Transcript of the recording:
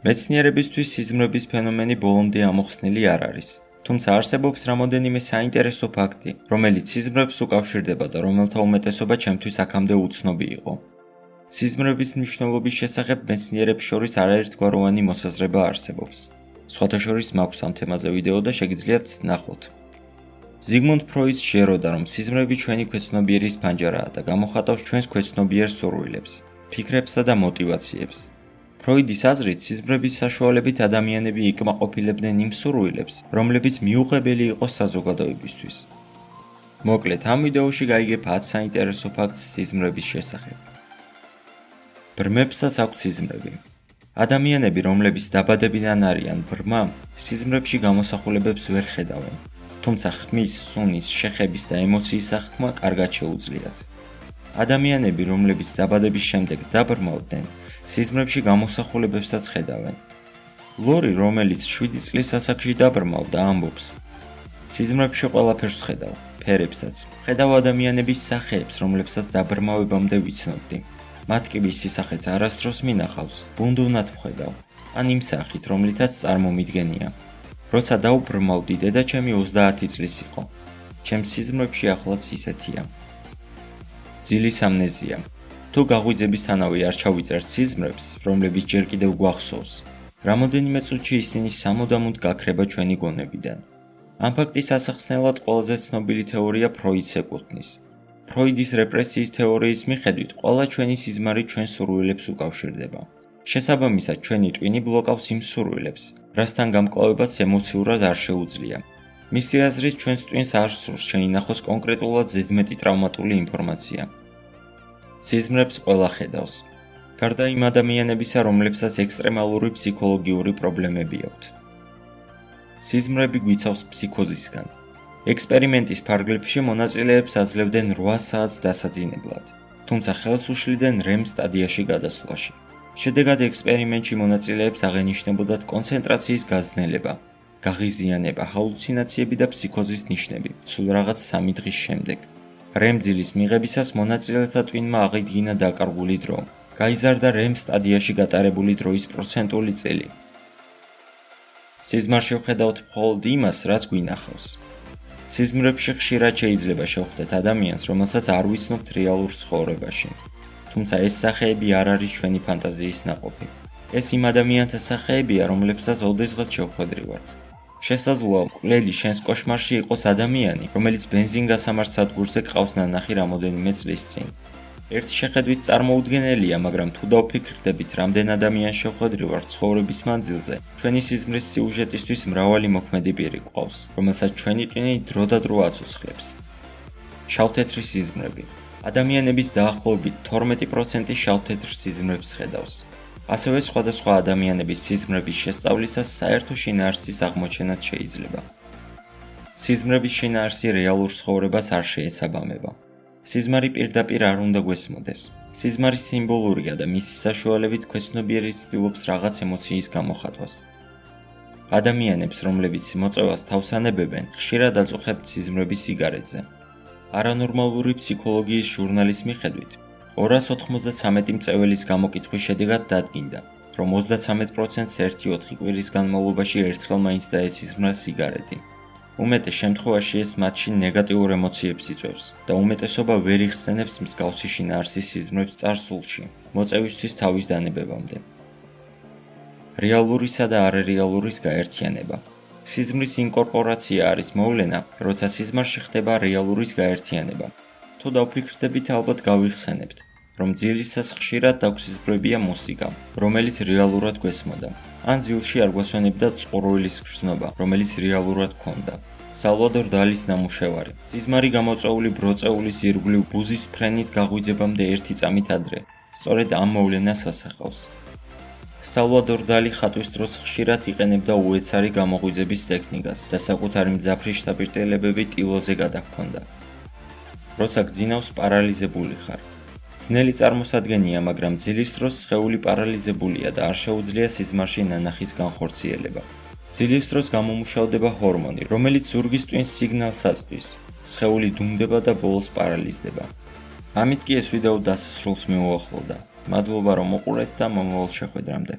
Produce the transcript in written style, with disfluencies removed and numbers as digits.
მეცნიერებისთვის სიზმრების ფენომენი ბოლომდე ამოხსნილი არ არის. თუმცა არსებობს რამოდენიმე საინტერესო ფაქტი, რომელიც სიზმრებს უკავშირდება და რომელთა უმეტესობა ჩემთვის აქამდე უცნობი იყო. სიზმრების მნიშვნელობის შესახებ მეცნიერებს შორის არაერთგვაროვანი მოსაზრება არსებობს. სხვათა შორის მაქვს ამ თემაზე ვიდეო და შეგიძლიათ ნახოთ. ზიგმუნდ ფროიდს შეეროდა, რომ სიზმრები ჩვენი ქვეცნობიერის ფანჯარაა და გამოხატავს ჩვენს ქვეცნობიერ სურვილებს, ფიქრებსა და მოტივაციებს. ფროიდის აზრით, სიზმრების საშუალებით ადამიანები იკმაყოფილებდნენ იმ სურვილებს, რომლებიც მიუღებელი იყოს საზოგადოებისთვის. მოკლედ, ამ ვიდეოში გაიგებ 10 საინტერესო ფაქტს სიზმრების შესახებ. ბრმებსაც აქვთ სიზმრები. ადამიანები, რომლებიც დაბადებიდან არიან ბრმა, სიზმრებში გამოსახულებებს ვერ ხედავენ. თუმცა ხმის, სუნის, შეხების და ემოციის აღქმა კარგად შეუძლიათ. ადამიანები, რომლებიც დაბადების შემდეგ დაბრმავდნენ, სიზმრებში გამოსახულებებსაც ხედავენ. ლორი, რომელიც 7 წლის ასაკში დაბრმავდა, ამბობს: სიზმრებში ყველაფერს ხედავ, ფერებსაც. ხედავ ადამიანების სახეებს, რომლებსაც დაბრმავებამდე ვიცნობდი. მათ კი ვის სისახეც არასდროს მინახავს, ბუნდოვნად ვხედავ, ან იმ სახით, რომლითაც წარმომიდგენია. როცა დავბრმავდი, დედაჩემი 30 წლის იყო. ჩემს სიზმრებში ახლაც ისეთია. ძილის ამნეზია. თუ გაღვიძებისთანავე არ ჩავიწერთ სიზმრებს, რომლებიც ჯერ კიდევ გვახსოვს, რამოდენიმე წუთში ისინი სამუდამოდ გაქრება ჩვენი გონებიდან. ამ ფაქტის ასახსნელად ყველაზე ცნობილი თეორია ფროიდს ეკუთვნის. ფროიდის რეპრესიის თეორიის მიხედვით, ყველა ჩვენი სიზმარი ჩვენ სურვილებს უკავშირდება. შესაბამისად, ჩვენი ტვინი ბლოკავს იმ სურვილებს, რასთან გამკლავებაც ემოციურად არ შეუძლია. მისი აზრით, ჩვენს ტვინს არ სურს შეინახოს კონკრეტულად ზედმეტი ტრავმატული ინფორმაცია. სიზმრებს ყველა ხედავს. გარდა იმ ადამიანებისა, რომლებსაც ექსტრემალური ფსიქოლოგიური პრობლემები აქვთ. სიზმრები გვიცავს ფსიქოზისგან. ექსპერიმენტის ფარგლებში მონაწილეებს აძლევდნენ 8 საათს დასაძინებლად, თუმცა ხელს უშლიდნენ REM სტადიაში გადასვლაში. შედეგად ექსპერიმენტში მონაწილეებს აღენიშნებოდათ კონცენტრაციის გაზნელება, გაღიზიანება, ჰალუცინაციები და ფსიქოზის ნიშნები, სულ რაღაც 3 დღის შემდეგ. REM ძილის მიღებისას მონაწილეთა ტვინმა აღიდგინა დაკარგული დრო. გაიზარდა REM სტადიაში გატარებული დროის პროცენტული წილი. სიზმარში ვხედავთ მხოლოდ იმას, რაც გვინახავს. სიზმრებში ხშირად შეიძლება შევხვდეთ ადამიანს, რომელსაც არ ვიცნობთ რეალურ ცხოვრებაში. თუმცა ეს სახეები არ არის ჩვენი ფანტაზიის ნაყოფი. ეს იმ ადამიანთა სახეებია, რომლებსაც ოდესღაც შევხვედრივართ. შესაძლოა, მკვლელი შენს კოშმარში იყოს ადამიანი, რომელიც ბენზინგასამართ სადგურზე გყავს ნანახი რამოდენიმე წლის წინ. ერთ შეხედვით წარმოუდგენელია, მაგრამ თუ დავფიქრდებით, რამდენ ადამიანს შევხვედრივართ ცხოვრების მანძილზე, ჩვენი სიზმრის სიუჟეტისთვის მრავალი მოქმედი პირი გვყავს, რომელსაც ჩვენი ტვინი დროდადრო აცოცხლებს. შავთეთრი სიზმრები. ადამიანების დაახლოებით 12% შავთეთრ სიზმრებს ხედავს. ასევე სხვადასხვა ადამიანების სიზმრების შესწავლისას საერთო შინაარსის აღმოჩენაც შეიძლება. სიზმრების შინაარსი რეალურ ცხოვრებას არ შეესაბამება. სიზმარი პირდაპირ არ უნდა გვესმოდეს. სიზმარი სიმბოლურია და მისი საშუალებით ქვეცნობიერი ცდილობს რაღაც ემოციის გამოხატვას. ადამიანებს, რომლებიც მოწევას თავს ანებებენ, ხშირად აწუხებთ სიზმრები სიგარეტზე. არანორმალური ფსიქოლოგიის ჟურნალის მიხედვით, 293 მწეველის გამოკითხვის შედეგად დადგინდა, რომ 33%-ს 1-4 კვირის განმავლობაში ერთხელ მაინც დაესიზმრა სიგარეტი. უმეტეს შემთხვევაში ეს მათში ნეგატიურ ემოციებს იწვევს და უმეტესობა ვერ იხსენებს მსგავსი შინაარსის სიზმრებს წარსულში, მოწევისთვის თავის დანებებამდე. რეალურისა და არარეალურის გაერთიანება. სიზმრის ინკორპორაცია არის მოვლენა, როცა სიზმარში ხდება რეალურის გაერთიანება. თუ დავფიქრდებით, ალბათ გავიხსენებთ, რომ ძილისას ხშირად დაგვსიზმრებია მუსიკა, რომელიც რეალურად გვესმოდა. ან ძილში არ გვასვენებდა წყურვილის გრძნობა, რომელიც რეალურად ჰქონდა. სალვადორ დალის ნამუშევარი. სიზმარი გამოწვეული ბროწეულის ირგვლივ ბუზის ფრენით გაღვიძებამდე 1 წამით ადრე. სწორედ ამ მოვლენას ასახავს. სალვადორ დალი ხატვის დროს ხშირად იყენებდა უეცარი გამოღვიძების ტექნიკას და საკუთარი მძაფრი შთაბეჭდილებები ტილოზე გადაჰქონდა. როცა გძინავს, პარალიზებული ხარ. ძნელი წარმოსადგენია, მაგრამ ძილის დროს სხეული პარალიზებულია და არ შეუძლია სიზმარში ნანახის განხორციელება. ძილის დროს გამომუშავდება ჰორმონი, რომელიც ზურგის ტვინს სიგნალს აწვდის. სხეული დუმდება და ბოლოს პარალიზდება. ამით კი ეს ვიდეო დასასრულს მიუახლოვდა. მადლობა რომ მოყურეთ და მომავალ შეხვედრამდე.